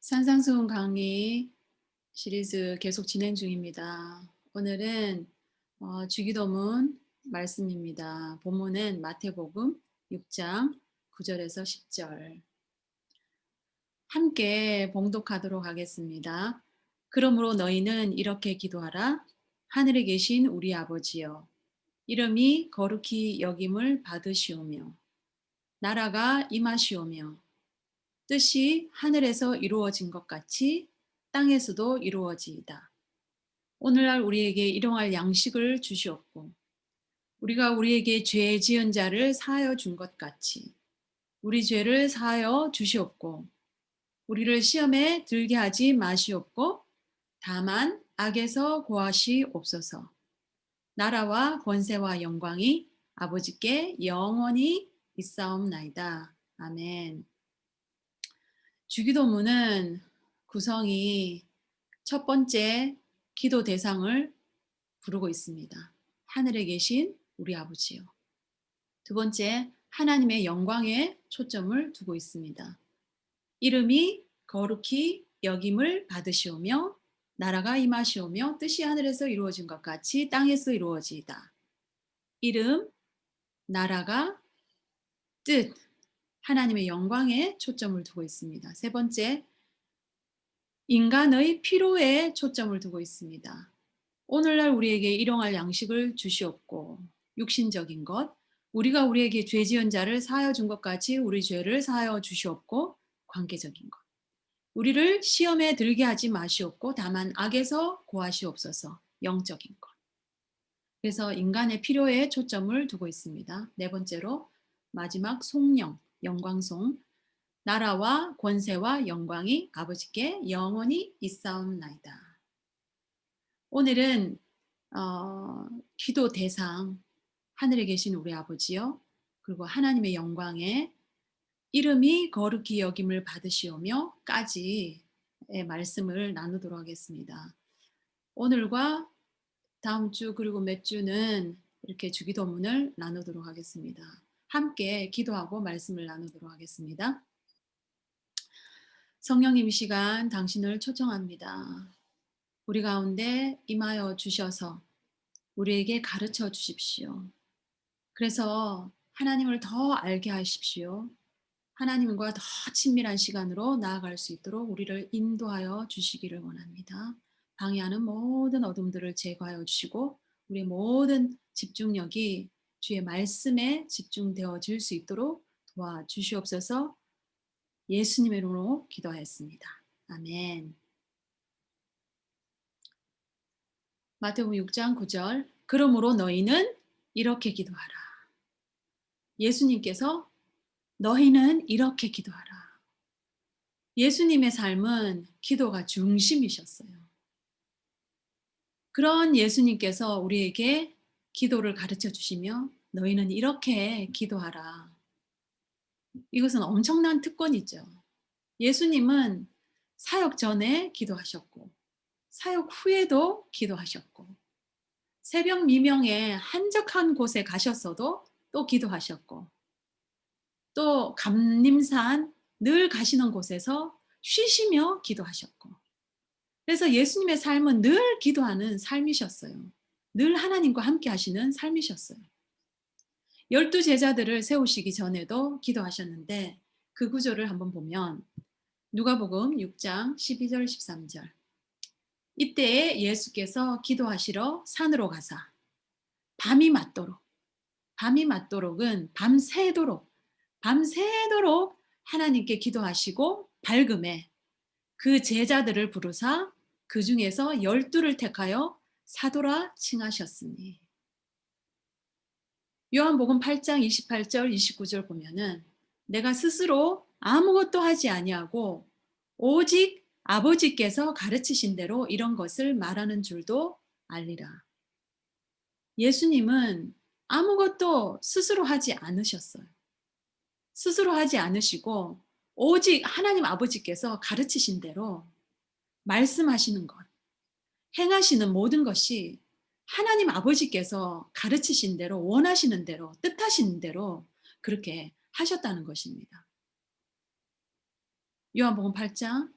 산상수훈 강의 시리즈 계속 진행 중입니다. 오늘은 주기도문 말씀입니다. 본문은 마태복음 6장 9절에서 10절. 함께 봉독하도록 하겠습니다. 그러므로 너희는 이렇게 기도하라. 하늘에 계신 우리 아버지여, 이름이 거룩히 여김을 받으시오며 나라가 임하시오며 뜻이 하늘에서 이루어진 것 같이 땅에서도 이루어지이다. 오늘날 우리에게 일용할 양식을 주시옵고 우리가 우리에게 죄 지은 자를 사하여 준 것 같이 우리 죄를 사하여 주시옵고 우리를 시험에 들게 하지 마시옵고 다만 악에서 구하시옵소서. 나라와 권세와 영광이 아버지께 영원히 있사옵나이다. 아멘. 주기도문은 구성이 첫 번째 기도 대상을 부르고 있습니다. 하늘에 계신 우리 아버지요. 두 번째, 하나님의 영광에 초점을 두고 있습니다. 이름이 거룩히 여김을 받으시오며 나라가 임하시오며 뜻이 하늘에서 이루어진 것 같이 땅에서 이루어지이다. 이름, 나라가, 뜻, 하나님의 영광에 초점을 두고 있습니다. 세 번째, 인간의 필요에 초점을 두고 있습니다. 오늘날 우리에게 일용할 양식을 주시옵고 육신적인 것, 우리가 우리에게 죄 지은 자를 사하여 준 것 같이 우리 죄를 사하여 주시옵고 관계적인 것, 우리를 시험에 들게 하지 마시옵고 다만 악에서 구하시옵소서 영적인 것. 그래서 인간의 필요에 초점을 두고 있습니다. 네 번째로 마지막 송영, 영광송, 나라와 권세와 영광이 아버지께 영원히 있사옵나이다. 오늘은 기도 대상, 하늘에 계신 우리 아버지요, 그리고 하나님의 영광에 이름이 거룩히 여김을 받으시오며까지의 말씀을 나누도록 하겠습니다. 오늘과 다음 주 그리고 몇 주는 이렇게 주기도문을 나누도록 하겠습니다. 함께 기도하고 말씀을 나누도록 하겠습니다. 성령님, 이 시간 당신을 초청합니다. 우리 가운데 임하여 주셔서 우리에게 가르쳐 주십시오. 그래서 하나님을 더 알게 하십시오. 하나님과 더 친밀한 시간으로 나아갈 수 있도록 우리를 인도하여 주시기를 원합니다. 방해하는 모든 어둠들을 제거하여 주시고 우리의 모든 집중력이 주의 말씀에 집중되어질 수 있도록 도와주시옵소서. 예수님의 이름으로 기도하였습니다. 아멘. 마태복음 6장 9절. 그러므로 너희는 이렇게 기도하라. 예수님께서 너희는 이렇게 기도하라. 예수님의 삶은 기도가 중심이셨어요. 그런 예수님께서 우리에게 기도를 가르쳐 주시며 너희는 이렇게 기도하라. 이것은 엄청난 특권이죠. 예수님은 사역 전에 기도하셨고 사역 후에도 기도하셨고 새벽 미명에 한적한 곳에 가셨어도 또 기도하셨고 또 감림산 늘 가시는 곳에서 쉬시며 기도하셨고 그래서 예수님의 삶은 늘 기도하는 삶이셨어요. 늘 하나님과 함께 하시는 삶이셨어요. 12 제자들을 세우시기 전에도 기도하셨는데 그 구절을 한번 보면 누가복음 6장 12절 13절. 이때에 예수께서 기도하시러 산으로 가사 밤이 맞도록, 밤이 맞도록은 밤새도록 하나님께 기도하시고 밝음에 그 제자들을 부르사 그 중에서 12를 택하여 사도라 칭하셨으니. 요한복음 8장 28절 29절 보면은 내가 스스로 아무것도 하지 아니하고 오직 아버지께서 가르치신 대로 이런 것을 말하는 줄도 알리라. 예수님은 아무것도 스스로 하지 않으셨어요. 스스로 하지 않으시고 오직 하나님 아버지께서 가르치신 대로 말씀하시는 것, 행하시는 모든 것이 하나님 아버지께서 가르치신 대로 원하시는 대로 뜻하시는 대로 그렇게 하셨다는 것입니다. 요한복음 8장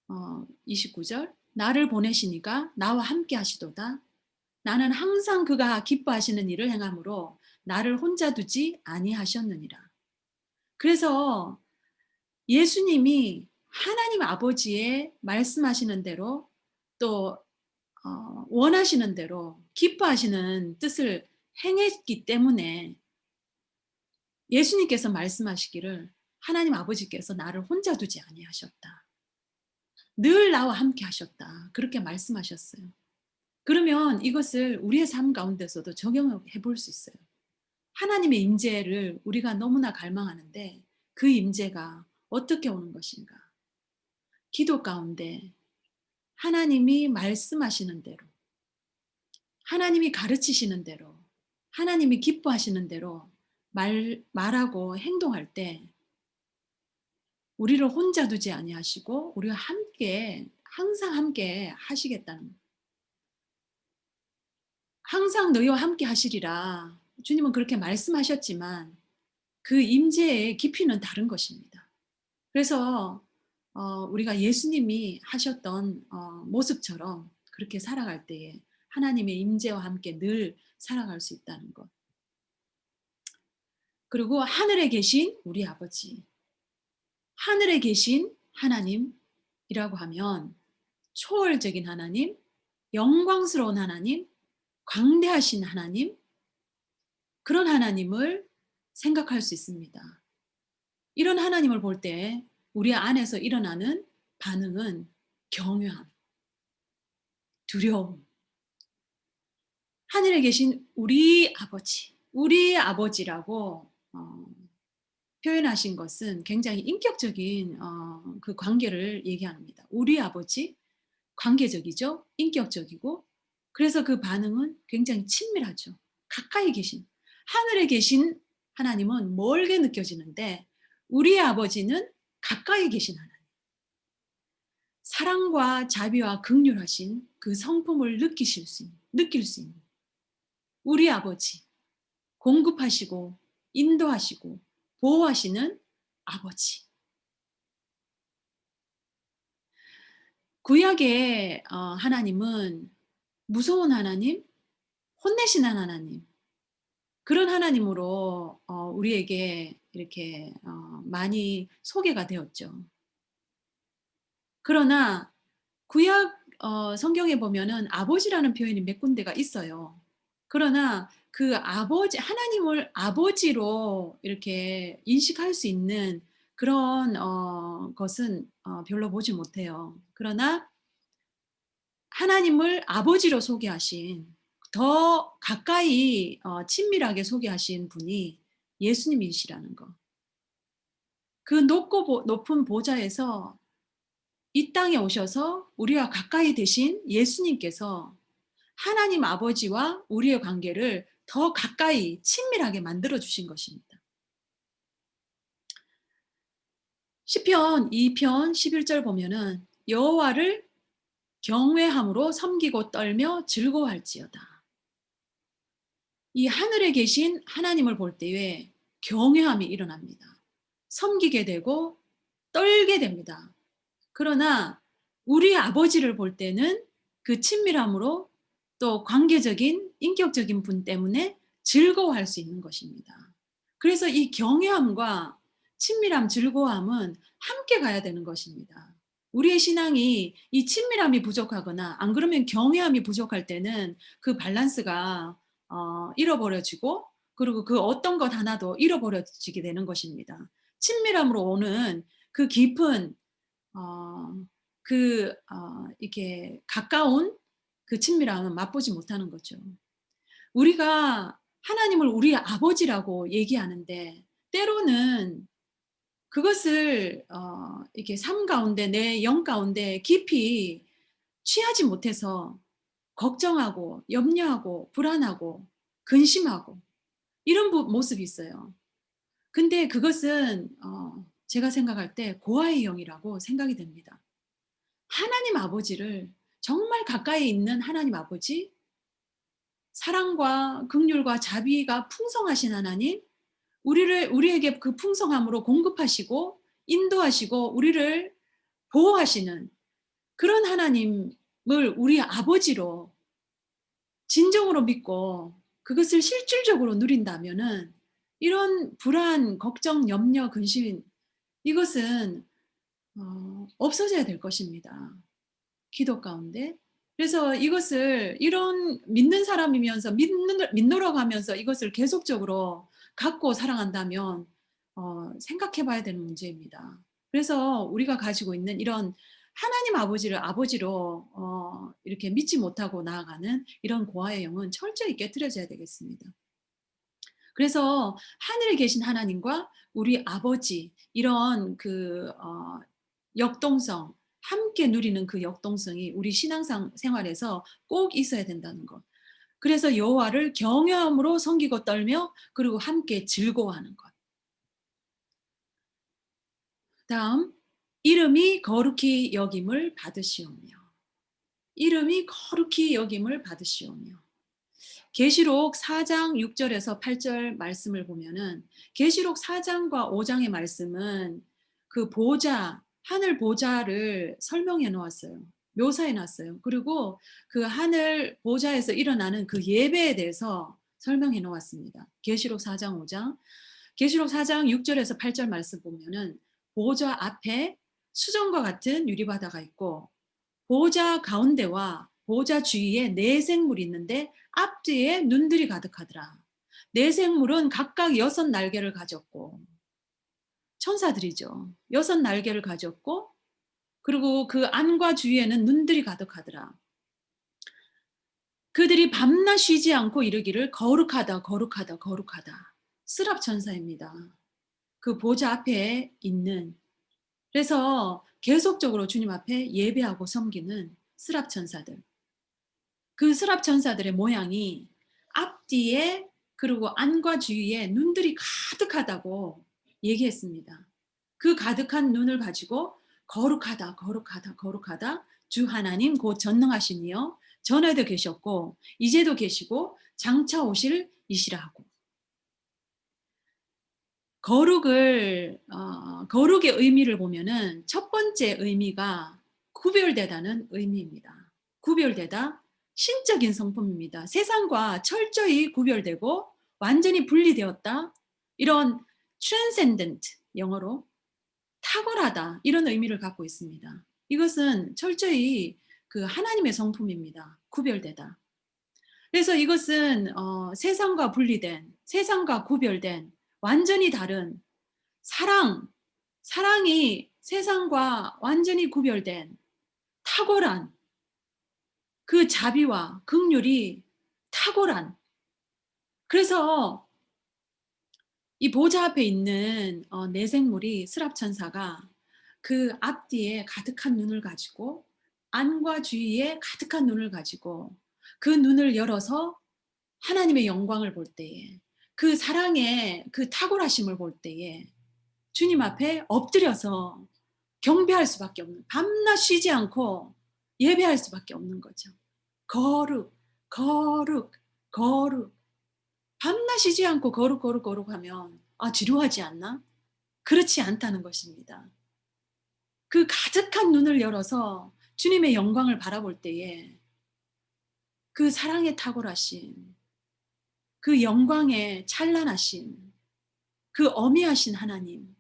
29절 나를 보내시니가 나와 함께 하시도다. 나는 항상 그가 기뻐하시는 일을 행함으로 나를 혼자 두지 아니하셨느니라. 그래서 예수님이 하나님 아버지의 말씀하시는 대로 또 원하시는 대로 기뻐하시는 뜻을 행했기 때문에 예수님께서 말씀하시기를 하나님 아버지께서 나를 혼자 두지 아니하셨다. 늘 나와 함께 하셨다. 그렇게 말씀하셨어요. 그러면 이것을 우리의 삶 가운데서도 적용해 볼 수 있어요. 하나님의 임재를 우리가 너무나 갈망하는데 그 임재가 어떻게 오는 것인가? 기도 가운데 하나님이 말씀하시는 대로, 하나님이 가르치시는 대로, 하나님이 기뻐하시는 대로 말하고 행동할 때 우리를 혼자 두지 아니하시고 우리와 함께 항상 함께 하시겠다는, 항상 너희와 함께 하시리라. 주님은 그렇게 말씀하셨지만 그 임재의 깊이는 다른 것입니다. 그래서 우리가 예수님이 하셨던 모습처럼 그렇게 살아갈 때에 하나님의 임재와 함께 늘 살아갈 수 있다는 것. 그리고 하늘에 계신 우리 아버지, 하늘에 계신 하나님이라고 하면 초월적인 하나님, 영광스러운 하나님, 광대하신 하나님, 그런 하나님을 생각할 수 있습니다. 이런 하나님을 볼 때 우리 안에서 일어나는 반응은 경외함, 두려움. 하늘에 계신 우리 아버지, 우리 아버지라고 표현하신 것은 굉장히 인격적인 그 관계를 얘기합니다. 우리 아버지, 관계적이죠. 인격적이고. 그래서 그 반응은 굉장히 친밀하죠. 가까이 계신. 하늘에 계신 하나님은 멀게 느껴지는데 우리 아버지는 가까이 계신 하나님. 사랑과 자비와 긍휼하신 그 성품을 느낄 수 있는 우리 아버지. 공급하시고 인도하시고 보호하시는 아버지. 구약의 하나님은 무서운 하나님, 혼내시는 하나님, 그런 하나님으로 우리에게 이렇게 많이 소개가 되었죠. 그러나 구약 성경에 보면은 아버지라는 표현이 몇 군데가 있어요. 그러나 그 아버지, 하나님을 아버지로 이렇게 인식할 수 있는 그런 것은 별로 보지 못해요. 그러나 하나님을 아버지로 소개하신, 더 가까이 친밀하게 소개하신 분이 예수님이시라는 거. 그 높은 보좌에서 이 땅에 오셔서 우리와 가까이 되신 예수님께서 하나님 아버지와 우리의 관계를 더 가까이 친밀하게 만들어 주신 것입니다. 시편 2편 11절 보면은 여호와를 경외함으로 섬기고 떨며 즐거워할지어다. 이 하늘에 계신 하나님을 볼 때에 경외함이 일어납니다. 섬기게 되고 떨게 됩니다. 그러나 우리 아버지를 볼 때는 그 친밀함으로 또 관계적인 인격적인 분 때문에 즐거워할 수 있는 것입니다. 그래서 이 경외함과 친밀함, 즐거움은 함께 가야 되는 것입니다. 우리의 신앙이 이 친밀함이 부족하거나 안 그러면 경외함이 부족할 때는 그 밸런스가 잃어버려지고 그리고 그 어떤 것 하나도 잃어버려지게 되는 것입니다. 친밀함으로 오는 그 깊은 이렇게 가까운 그 친밀함은 맛보지 못하는 거죠. 우리가 하나님을 우리의 아버지라고 얘기하는데 때로는 그것을 이렇게 삶 가운데 내 영 가운데 깊이 취하지 못해서 걱정하고 염려하고 불안하고 근심하고 이런 모습이 있어요. 근데 그것은 제가 생각할 때 고아의 영이라고 생각이 됩니다. 하나님 아버지를 정말 가까이 있는 하나님 아버지, 사랑과 긍휼과 자비가 풍성하신 하나님, 우리에게 그 풍성함으로 공급하시고 인도하시고 우리를 보호하시는 그런 하나님을 우리 아버지로 진정으로 믿고 그것을 실질적으로 누린다면은 이런 불안, 걱정, 염려, 근심 이것은 없어져야 될 것입니다. 기도 가운데. 그래서 이것을 이런 믿는 사람이면서 믿노러 가면서 이것을 계속적으로 갖고 살아간다면 생각해 봐야 되는 문제입니다. 그래서 우리가 가지고 있는 이런 하나님 아버지를 아버지로 이렇게 믿지 못하고 나아가는 이런 고아의 영은 철저히 깨트려져야 되겠습니다. 그래서 하늘에 계신 하나님과 우리 아버지 이런 역동성 함께 누리는 그 역동성이 우리 신앙상 생활에서 꼭 있어야 된다는 것. 그래서 여호와를 경외함으로 섬기고 떨며 그리고 함께 즐거워하는 것. 다음 이름이 거룩히 여김을 받으시오며 이름이 거룩히 여김을 받으시오며 계시록 4장 6절에서 8절 말씀을 보면은 계시록 4장과 5장의 말씀은 그 보좌, 하늘 보좌를 설명해 놓았어요. 묘사해 놨어요. 그리고 그 하늘 보좌에서 일어나는 그 예배에 대해서 설명해 놓았습니다. 계시록 4장 5장. 계시록 4장 6절에서 8절 말씀 보면은 보좌 앞에 수정과 같은 유리바다가 있고 보좌 가운데와 보좌 주위에 네 생물이 있는데 앞뒤에 눈들이 가득하더라. 네 생물은 각각 6 날개를 가졌고 천사들이죠. 6 날개를 가졌고 그리고 그 안과 주위에는 눈들이 가득하더라. 그들이 밤낮 쉬지 않고 이르기를 거룩하다 거룩하다 거룩하다. 스랍 천사입니다. 그 보좌 앞에 있는 그래서 계속적으로 주님 앞에 예배하고 섬기는 스랍 천사들. 그 스랍 천사들의 모양이 앞뒤에 그리고 안과 주위에 눈들이 가득하다고 얘기했습니다. 그 가득한 눈을 가지고 거룩하다, 거룩하다, 거룩하다. 주 하나님 곧 전능하신 이여 전에도 계셨고 이제도 계시고 장차 오실 이시라 하고 거룩의 의미를 보면은 첫 번째 의미가 구별되다는 의미입니다. 구별되다 신적인 성품입니다. 세상과 철저히 구별되고 완전히 분리되었다. 이런 transcendent 영어로 탁월하다 이런 의미를 갖고 있습니다. 이것은 철저히 그 하나님의 성품입니다. 구별되다. 그래서 이것은 세상과 분리된, 세상과 구별된 완전히 다른 사랑이 세상과 완전히 구별된 탁월한 그 자비와 긍휼이 탁월한 그래서 이 보좌 앞에 있는 네 생물이 스랍 천사가 그 앞뒤에 가득한 눈을 가지고 안과 주위에 가득한 눈을 가지고 그 눈을 열어서 하나님의 영광을 볼 때에 그 사랑의 그 탁월하심을 볼 때에 주님 앞에 엎드려서 경배할 수밖에 없는 밤낮 쉬지 않고 예배할 수밖에 없는 거죠. 거룩, 거룩, 거룩. 밤낮 쉬지 않고 거룩, 거룩, 거룩하면 지루하지 않나? 그렇지 않다는 것입니다. 그 가득한 눈을 열어서 주님의 영광을 바라볼 때에 그 사랑의 탁월하심, 그 영광의 찬란하심, 그 어미하신 하나님,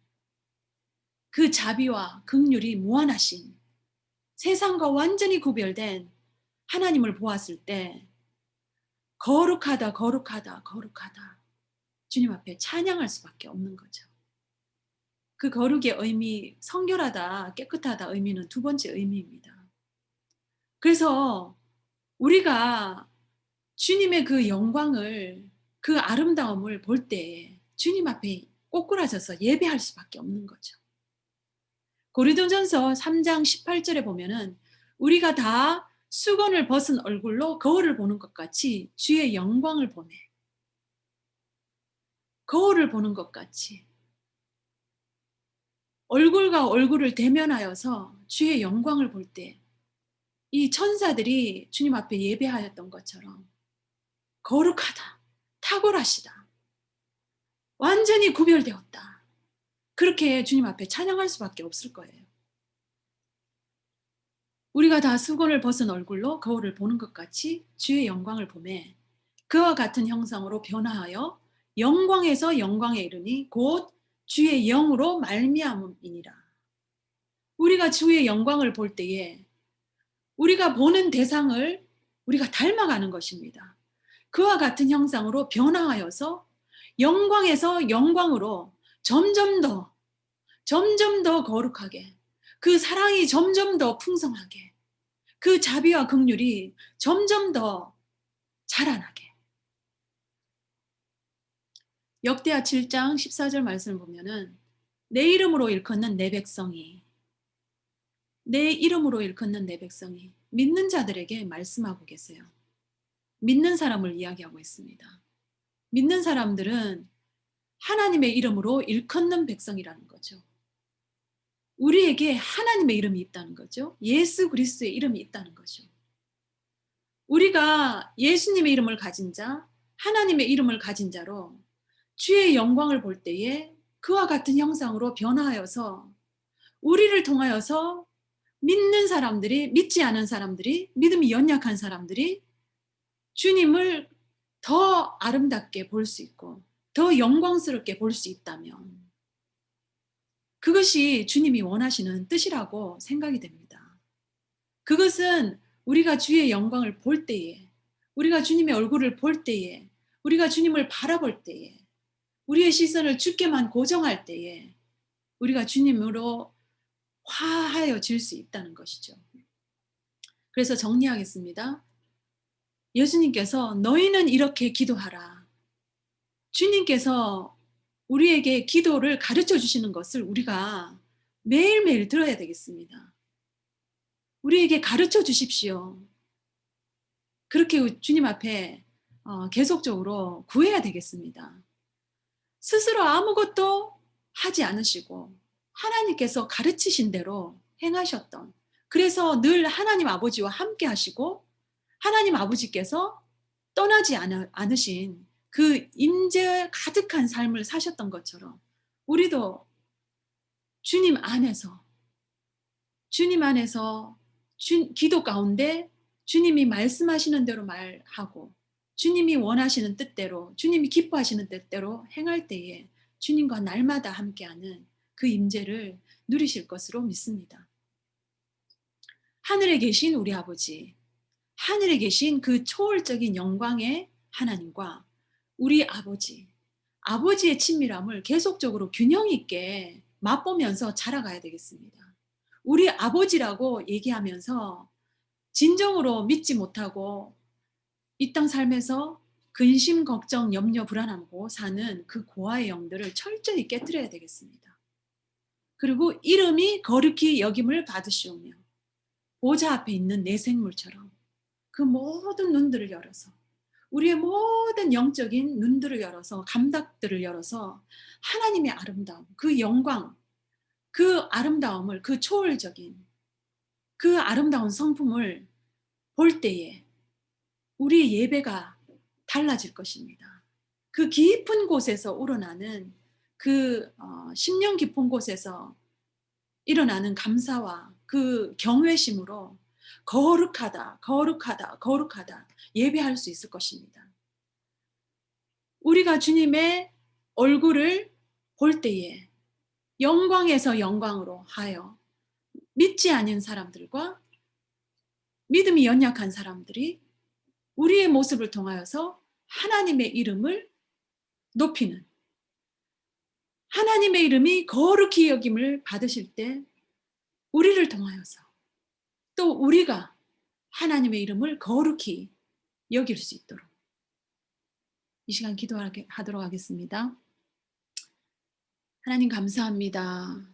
그 자비와 긍휼이 무한하신 세상과 완전히 구별된 하나님을 보았을 때 거룩하다, 거룩하다, 거룩하다. 주님 앞에 찬양할 수밖에 없는 거죠. 그 거룩의 의미, 성결하다, 깨끗하다 의미는 두 번째 의미입니다. 그래서 우리가 주님의 그 영광을, 그 아름다움을 볼 때 주님 앞에 꼬꾸라져서 예배할 수밖에 없는 거죠. 고린도전서 3장 18절에 보면은 우리가 다 수건을 벗은 얼굴로 거울을 보는 것 같이 주의 영광을 보네. 거울을 보는 것 같이 얼굴과 얼굴을 대면하여서 주의 영광을 볼 때 이 천사들이 주님 앞에 예배하였던 것처럼 거룩하다, 탁월하시다, 완전히 구별되었다. 그렇게 주님 앞에 찬양할 수밖에 없을 거예요. 우리가 다 수건을 벗은 얼굴로 거울을 보는 것 같이 주의 영광을 보매 그와 같은 형상으로 변화하여 영광에서 영광에 이르니 곧 주의 영으로 말미암음이니라. 우리가 주의 영광을 볼 때에 우리가 보는 대상을 우리가 닮아가는 것입니다. 그와 같은 형상으로 변화하여서 영광에서 영광으로 점점 더, 점점 더 거룩하게, 그 사랑이 점점 더 풍성하게, 그 자비와 긍휼이 점점 더 자라나게. 역대하 7장 14절 말씀을 보면은 내 이름으로 일컫는 내 백성이, 내 이름으로 일컫는 내 백성이 믿는 자들에게 말씀하고 계세요. 믿는 사람을 이야기하고 있습니다. 믿는 사람들은 하나님의 이름으로 일컫는 백성이라는 거죠. 우리에게 하나님의 이름이 있다는 거죠. 예수 그리스도의 이름이 있다는 거죠. 우리가 예수님의 이름을 가진 자, 하나님의 이름을 가진 자로 주의 영광을 볼 때에 그와 같은 형상으로 변화하여서 우리를 통하여서 믿는 사람들이, 믿지 않은 사람들이, 믿음이 연약한 사람들이 주님을 더 아름답게 볼 수 있고 더 영광스럽게 볼 수 있다면 그것이 주님이 원하시는 뜻이라고 생각이 됩니다. 그것은 우리가 주의 영광을 볼 때에, 우리가 주님의 얼굴을 볼 때에, 우리가 주님을 바라볼 때에, 우리의 시선을 주께만 고정할 때에 우리가 주님으로 화하여질 수 있다는 것이죠. 그래서 정리하겠습니다. 예수님께서 너희는 이렇게 기도하라. 주님께서 우리에게 기도를 가르쳐 주시는 것을 우리가 매일매일 들어야 되겠습니다. 우리에게 가르쳐 주십시오. 그렇게 주님 앞에 계속적으로 구해야 되겠습니다. 스스로 아무것도 하지 않으시고 하나님께서 가르치신 대로 행하셨던, 그래서 늘 하나님 아버지와 함께 하시고 하나님 아버지께서 떠나지 않으신 그 임재 가득한 삶을 사셨던 것처럼 우리도 주님 안에서 기도 가운데 주님이 말씀하시는 대로 말하고 주님이 원하시는 뜻대로, 주님이 기뻐하시는 뜻대로 행할 때에 주님과 날마다 함께하는 그 임재를 누리실 것으로 믿습니다. 하늘에 계신 우리 아버지, 하늘에 계신 그 초월적인 영광의 하나님과 우리 아버지의 친밀함을 계속적으로 균형 있게 맛보면서 자라가야 되겠습니다. 우리 아버지라고 얘기하면서 진정으로 믿지 못하고 이 땅 삶에서 근심, 걱정, 염려, 불안함으로 사는 그 고아의 영들을 철저히 깨뜨려야 되겠습니다. 그리고 이름이 거룩히 여김을 받으시오며 보좌 앞에 있는 내 생물처럼 그 모든 눈들을 열어서, 우리의 모든 영적인 눈들을 열어서, 감각들을 열어서 하나님의 아름다움, 그 영광, 그 아름다움을, 그 초월적인 그 아름다운 성품을 볼 때에 우리의 예배가 달라질 것입니다. 그 깊은 곳에서 우러나는 그 심령 깊은 곳에서 일어나는 감사와 그 경외심으로 거룩하다, 거룩하다, 거룩하다 예배할 수 있을 것입니다. 우리가 주님의 얼굴을 볼 때에 영광에서 영광으로 하여 믿지 않은 사람들과 믿음이 연약한 사람들이 우리의 모습을 통하여서 하나님의 이름을 높이는, 하나님의 이름이 거룩히 여김을 받으실 때 우리를 통하여서 또 우리가 하나님의 이름을 거룩히 여길 수 있도록 이 시간 기도하도록 하겠습니다. 하나님 감사합니다.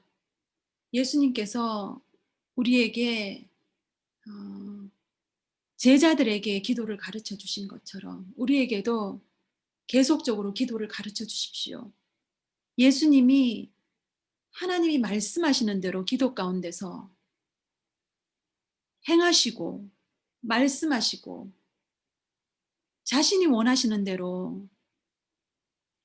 예수님께서 우리에게 제자들에게 기도를 가르쳐 주신 것처럼 우리에게도 계속적으로 기도를 가르쳐 주십시오. 예수님이 하나님이 말씀하시는 대로 기도 가운데서 행하시고 말씀하시고 자신이 원하시는 대로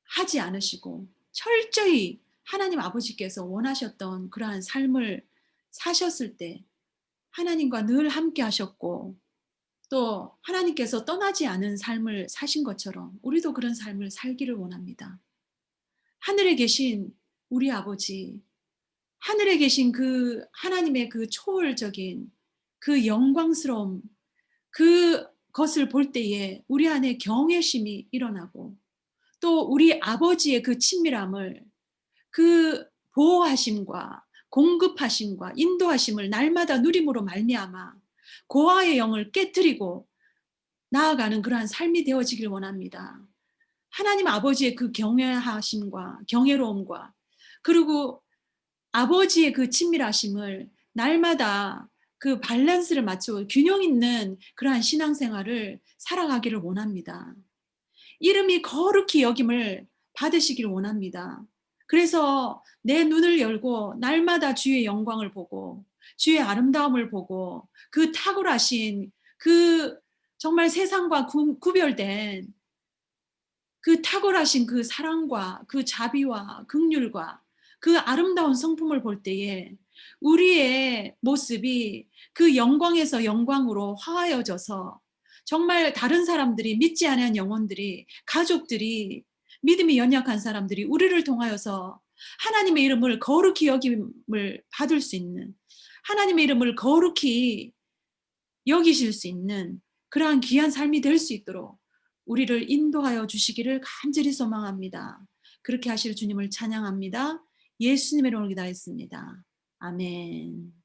하지 않으시고 철저히 하나님 아버지께서 원하셨던 그러한 삶을 사셨을 때 하나님과 늘 함께 하셨고 또 하나님께서 떠나지 않은 삶을 사신 것처럼 우리도 그런 삶을 살기를 원합니다. 하늘에 계신 우리 아버지, 하늘에 계신 그 하나님의 그 초월적인 그 영광스러움, 그것을 볼 때에 우리 안에 경외심이 일어나고 또 우리 아버지의 그 친밀함을, 그 보호하심과 공급하심과 인도하심을 날마다 누림으로 말미암아 고아의 영을 깨뜨리고 나아가는 그러한 삶이 되어지길 원합니다. 하나님 아버지의 그 경외하심과 경외로움과 그리고 아버지의 그 친밀하심을 날마다 그 밸런스를 맞추고 균형 있는 그러한 신앙생활을 살아가기를 원합니다. 이름이 거룩히 여김을 받으시길 원합니다. 그래서 내 눈을 열고 날마다 주의 영광을 보고 주의 아름다움을 보고 그 탁월하신 그 정말 세상과 구별된 그 탁월하신 그 사랑과 그 자비와 긍휼과 그 아름다운 성품을 볼 때에 우리의 모습이 그 영광에서 영광으로 화하여져서 정말 다른 사람들이, 믿지 않은 영혼들이, 가족들이, 믿음이 연약한 사람들이 우리를 통하여서 하나님의 이름을 거룩히 여김을 받을 수 있는, 하나님의 이름을 거룩히 여기실 수 있는 그러한 귀한 삶이 될 수 있도록 우리를 인도하여 주시기를 간절히 소망합니다. 그렇게 하실 주님을 찬양합니다. 예수님의 이름으로 기도하였습니다. 아멘.